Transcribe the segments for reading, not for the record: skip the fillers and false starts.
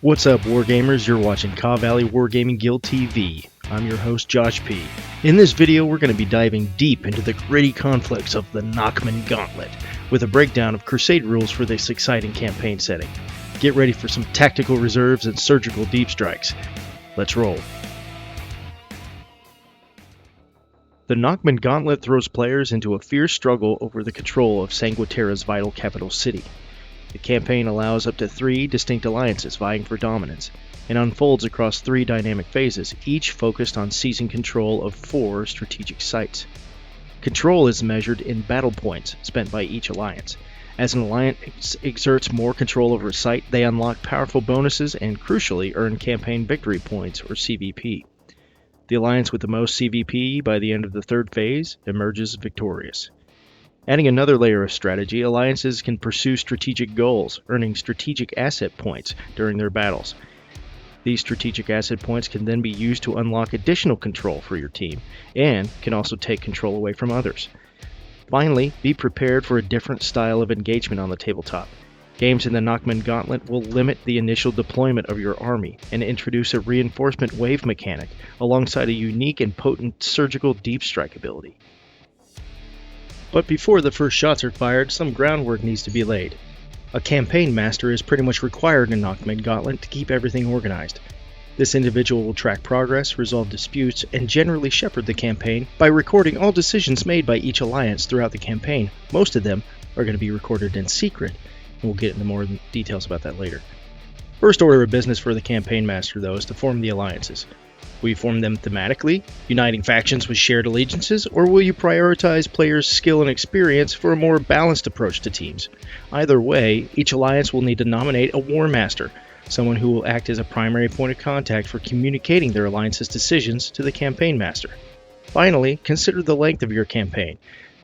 What's up, Wargamers? You're watching Kaw Valley Wargaming Guild TV. I'm your host, Josh P. In this video, we're going to be diving deep into the gritty conflicts of the Nachmund Gauntlet, with a breakdown of Crusade rules for this exciting campaign setting. Get ready for some tactical reserves and surgical deep strikes. Let's roll. The Nachmund Gauntlet throws players into a fierce struggle over the control of Sangua Terra's vital capital city. The campaign allows up to 3 distinct alliances vying for dominance, and unfolds across 3 dynamic phases, each focused on seizing control of 4 strategic sites. Control is measured in battle points spent by each alliance. As an alliance exerts more control over a site, they unlock powerful bonuses and, crucially, earn campaign victory points, or CVP. The alliance with the most CVP by the end of the 3rd phase emerges victorious. Adding another layer of strategy, alliances can pursue strategic goals, earning strategic asset points during their battles. These strategic asset points can then be used to unlock additional control for your team, and can also take control away from others. Finally, be prepared for a different style of engagement on the tabletop. Games in the Nachmund Gauntlet will limit the initial deployment of your army and introduce a reinforcement wave mechanic alongside a unique and potent surgical deep strike ability. But before the first shots are fired, some groundwork needs to be laid. A campaign master is pretty much required in Nachmund Gauntlet to keep everything organized. This individual will track progress, resolve disputes, and generally shepherd the campaign by recording all decisions made by each alliance throughout the campaign. Most of them are going to be recorded in secret, and we'll get into more details about that later. First order of business for the campaign master, though, is to form the alliances. Will you form them thematically, uniting factions with shared allegiances, or will you prioritize players' skill and experience for a more balanced approach to teams? Either way, each alliance will need to nominate a War Master, someone who will act as a primary point of contact for communicating their alliance's decisions to the campaign master. Finally, consider the length of your campaign.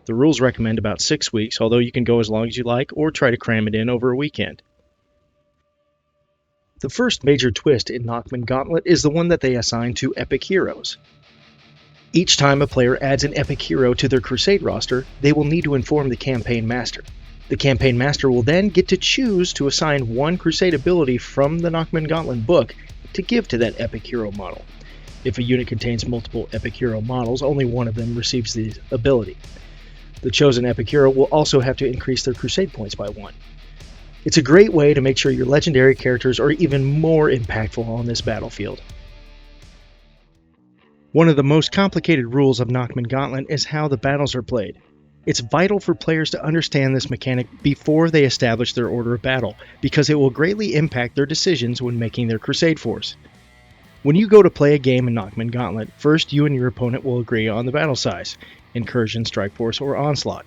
The rules recommend about 6 weeks, although you can go as long as you like or try to cram it in over a weekend. The first major twist in Nachmund Gauntlet is the one that they assign to epic heroes. Each time a player adds an epic hero to their Crusade roster, they will need to inform the campaign master. The campaign master will then get to choose to assign one Crusade ability from the Nachmund Gauntlet book to give to that epic hero model. If a unit contains multiple epic hero models, only one of them receives the ability. The chosen epic hero will also have to increase their Crusade points by 1. It's a great way to make sure your legendary characters are even more impactful on this battlefield. One of the most complicated rules of Nachmund Gauntlet is how the battles are played. It's vital for players to understand this mechanic before they establish their order of battle, because it will greatly impact their decisions when making their Crusade force. When you go to play a game in Nachmund Gauntlet, first you and your opponent will agree on the battle size: Incursion, Strike Force, or Onslaught.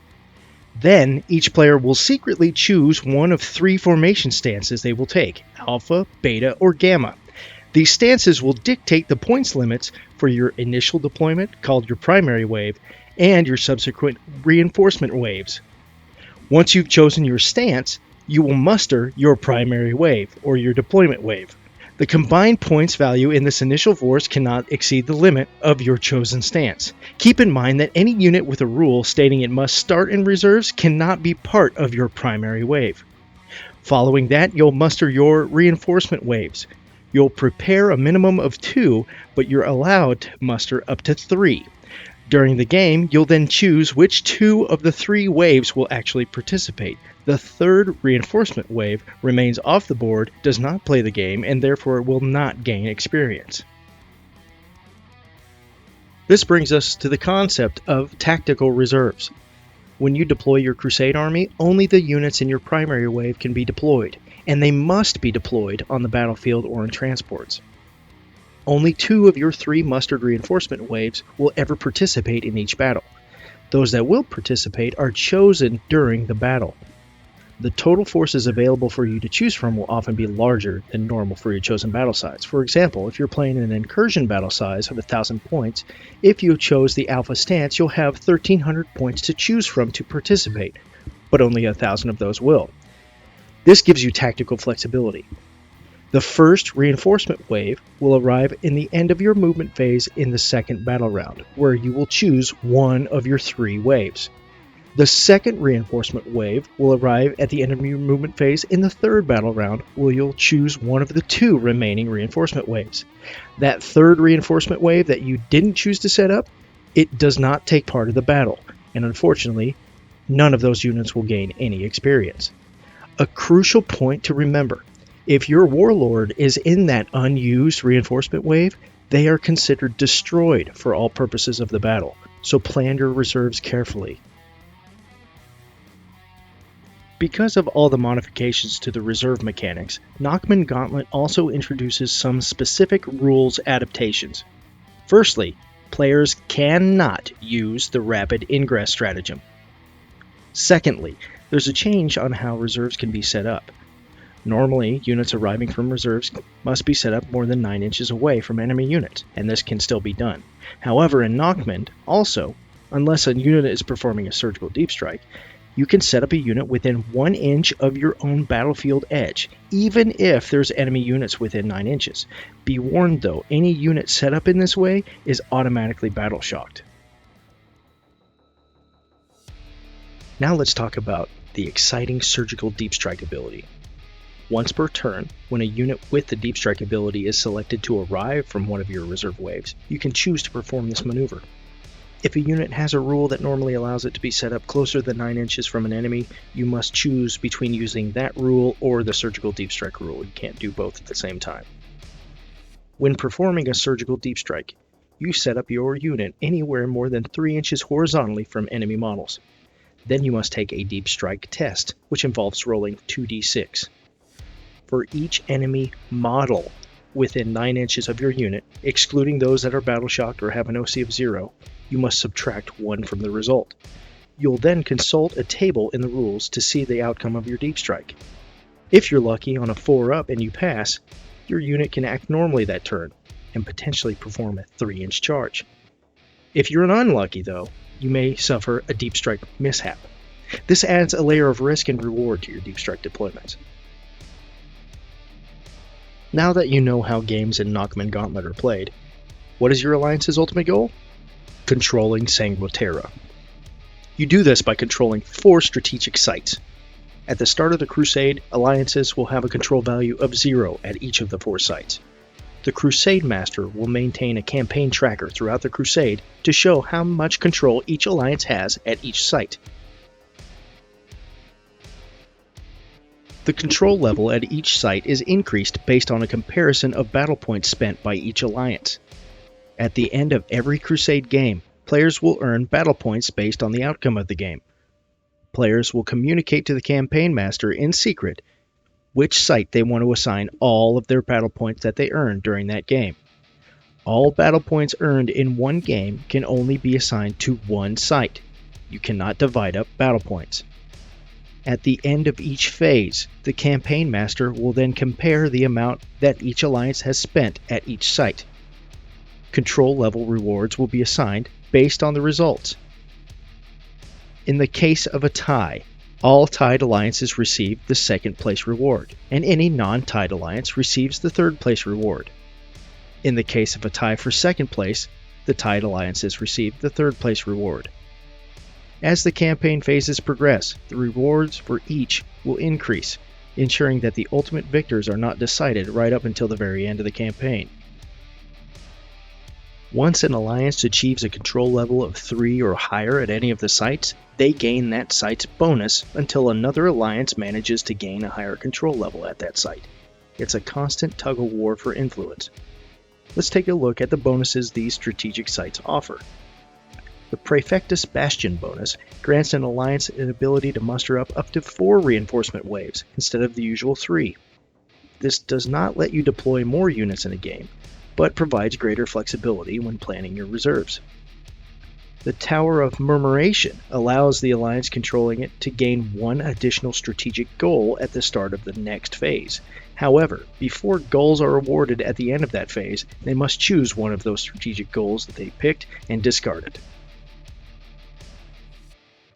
Then, each player will secretly choose one of 3 formation stances they will take: Alpha, Beta, or Gamma. These stances will dictate the points limits for your initial deployment, called your primary wave, and your subsequent reinforcement waves. Once you've chosen your stance, you will muster your primary wave, or your deployment wave. The combined points value in this initial force cannot exceed the limit of your chosen stance. Keep in mind that any unit with a rule stating it must start in reserves cannot be part of your primary wave. Following that, you'll muster your reinforcement waves. You'll prepare a minimum of 2, but you're allowed to muster up to 3. During the game, you'll then choose which 2 of the 3 waves will actually participate. The 3rd reinforcement wave remains off the board, does not play the game, and therefore will not gain experience. This brings us to the concept of tactical reserves. When you deploy your Crusade army, only the units in your primary wave can be deployed, and they must be deployed on the battlefield or in transports. Only 2 of your 3 mustered reinforcement waves will ever participate in each battle. Those that will participate are chosen during the battle. The total forces available for you to choose from will often be larger than normal for your chosen battle size. For example, if you're playing an incursion battle size of 1,000 points, if you chose the Alpha stance, you'll have 1,300 points to choose from to participate, but only 1,000 of those will. This gives you tactical flexibility. The first reinforcement wave will arrive in the end of your movement phase in the 2nd battle round, where you will choose one of your 3 waves. The second reinforcement wave will arrive at the end of your movement phase in the third battle round, where you'll choose one of the 2 remaining reinforcement waves. That third reinforcement wave that you didn't choose to set up, it does not take part of the battle, and unfortunately, none of those units will gain any experience. A crucial point to remember: if your warlord is in that unused reinforcement wave, they are considered destroyed for all purposes of the battle, so plan your reserves carefully. Because of all the modifications to the reserve mechanics, Nachmund Gauntlet also introduces some specific rules adaptations. Firstly, players cannot use the rapid ingress stratagem. Secondly, there's a change on how reserves can be set up. Normally, units arriving from reserves must be set up more than 9 inches away from enemy units, and this can still be done. However, in Nachmund, also, unless a unit is performing a surgical deep strike, you can set up a unit within 1 inch of your own battlefield edge, even if there's enemy units within 9 inches. Be warned though, any unit set up in this way is automatically battle shocked. Now let's talk about the exciting surgical deep strike ability. Once per turn, when a unit with the deep strike ability is selected to arrive from one of your reserve waves, you can choose to perform this maneuver. If a unit has a rule that normally allows it to be set up closer than 9 inches from an enemy, you must choose between using that rule or the surgical deep strike rule. You can't do both at the same time. When performing a surgical deep strike, you set up your unit anywhere more than 3 inches horizontally from enemy models. Then you must take a deep strike test, which involves rolling 2d6. For each enemy model within 9 inches of your unit, excluding those that are battle shocked or have an OC of 0, you must subtract 1 from the result. You'll then consult a table in the rules to see the outcome of your deep strike. If you're lucky on a 4-up and you pass, your unit can act normally that turn and potentially perform a 3-inch charge. If you're unlucky though, you may suffer a deep strike mishap. This adds a layer of risk and reward to your deep strike deployments. Now that you know how games in Nachmund Gauntlet are played, what is your alliance's ultimate goal? Controlling Sangua Terra. You do this by controlling 4 strategic sites. At the start of the Crusade, alliances will have a control value of 0 at each of the 4 sites. The Crusade Master will maintain a campaign tracker throughout the Crusade to show how much control each alliance has at each site. The control level at each site is increased based on a comparison of battle points spent by each alliance. At the end of every Crusade game, players will earn battle points based on the outcome of the game. Players will communicate to the campaign master in secret which site they want to assign all of their battle points that they earned during that game. All battle points earned in one game can only be assigned to one site. You cannot divide up battle points. At the end of each phase, the campaign master will then compare the amount that each alliance has spent at each site. Control level rewards will be assigned based on the results. In the case of a tie, all tied alliances receive the second place reward, and any non-tied alliance receives the third place reward. In the case of a tie for second place, the tied alliances receive the third place reward. As the campaign phases progress, the rewards for each will increase, ensuring that the ultimate victors are not decided right up until the very end of the campaign. Once an alliance achieves a control level of 3 or higher at any of the sites, they gain that site's bonus until another alliance manages to gain a higher control level at that site. It's a constant tug-of-war for influence. Let's take a look at the bonuses these strategic sites offer. The Praefectus Bastion bonus grants an alliance an ability to muster up to 4 reinforcement waves instead of the usual 3. This does not let you deploy more units in a game, but provides greater flexibility when planning your reserves. The Tower of Murmuration allows the alliance controlling it to gain 1 additional strategic goal at the start of the next phase. However, before goals are awarded at the end of that phase, they must choose one of those strategic goals that they picked and discard it.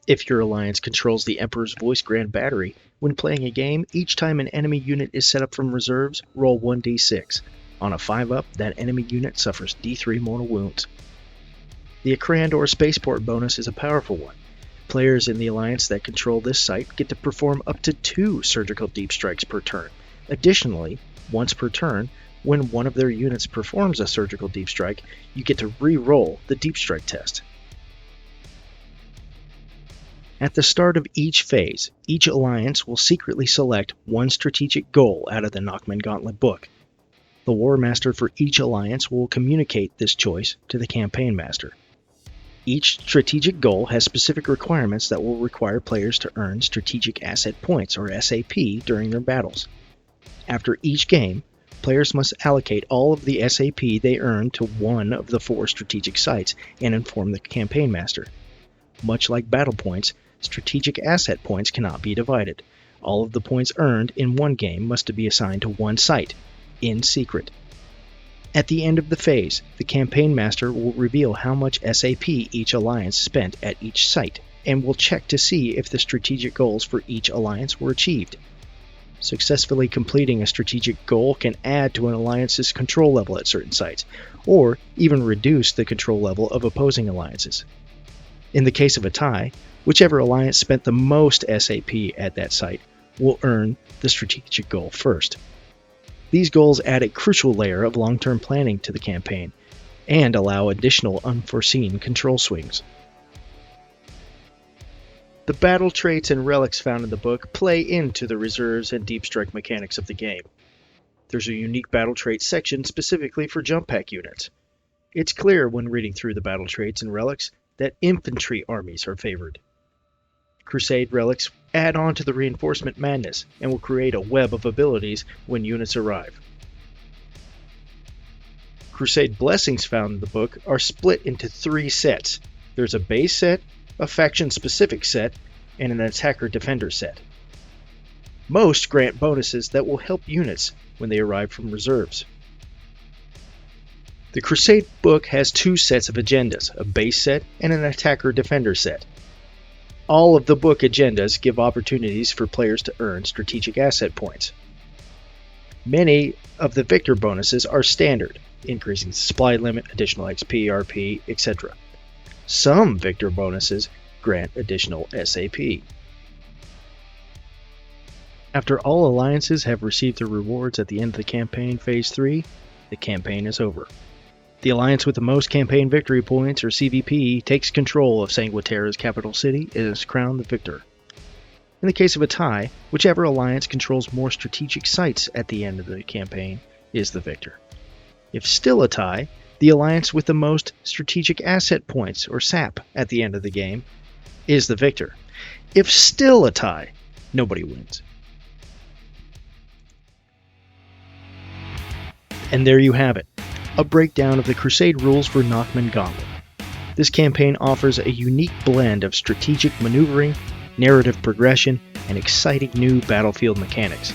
If your alliance controls the Emperor's Voice Grand Battery, when playing a game, each time an enemy unit is set up from reserves, roll 1d6. On a 5-up, that enemy unit suffers d3 mortal wounds. The Akrandor Spaceport bonus is a powerful one. Players in the alliance that control this site get to perform up to 2 surgical deep strikes per turn. Additionally, once per turn, when one of their units performs a surgical deep strike, you get to re-roll the deep strike test. At the start of each phase, each alliance will secretly select one strategic goal out of the Nachmund Gauntlet book. The War Master for each alliance will communicate this choice to the Campaign Master. Each strategic goal has specific requirements that will require players to earn Strategic Asset Points, or SAP, during their battles. After each game, players must allocate all of the SAP they earn to one of the 4 strategic sites and inform the Campaign Master. Much like battle points, Strategic Asset Points cannot be divided. All of the points earned in one game must be assigned to one site, in secret. At the end of the phase, the Campaign Master will reveal how much SAP each alliance spent at each site, and will check to see if the strategic goals for each alliance were achieved. Successfully completing a strategic goal can add to an alliance's control level at certain sites, or even reduce the control level of opposing alliances. In the case of a tie, whichever alliance spent the most SAP at that site will earn the strategic goal first. These goals add a crucial layer of long-term planning to the campaign, and allow additional unforeseen control swings. The battle traits and relics found in the book play into the reserves and deep strike mechanics of the game. There's a unique battle trait section specifically for jump pack units. It's clear when reading through the battle traits and relics that infantry armies are favored. Crusade relics add on to the reinforcement madness and will create a web of abilities when units arrive. Crusade Blessings found in the book are split into 3 sets. There's a base set, a faction-specific set, and an attacker-defender set. Most grant bonuses that will help units when they arrive from reserves. The Crusade book has 2 sets of agendas, a base set and an attacker-defender set. All of the book agendas give opportunities for players to earn strategic asset points. Many of the victor bonuses are standard, increasing the supply limit, additional XP, RP, etc. Some victor bonuses grant additional SAP. After all alliances have received their rewards at the end of the campaign phase 3, the campaign is over. The alliance with the most campaign victory points, or CVP, takes control of Sangua Terra's capital city and is crowned the victor. In the case of a tie, whichever alliance controls more strategic sites at the end of the campaign is the victor. If still a tie, the alliance with the most strategic asset points, or SAP, at the end of the game is the victor. If still a tie, nobody wins. And there you have it. A breakdown of the Crusade rules for Nachmund Gauntlet. This campaign offers a unique blend of strategic maneuvering, narrative progression, and exciting new battlefield mechanics.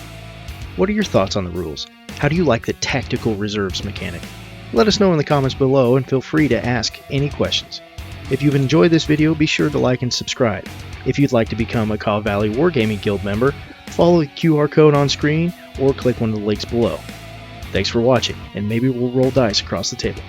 What are your thoughts on the rules? How do you like the tactical reserves mechanic? Let us know in the comments below, and feel free to ask any questions. If you've enjoyed this video, be sure to like and subscribe. If you'd like to become a Caw Valley Wargaming Guild member, follow the QR code on screen or click one of the links below. Thanks for watching, and maybe we'll roll dice across the table.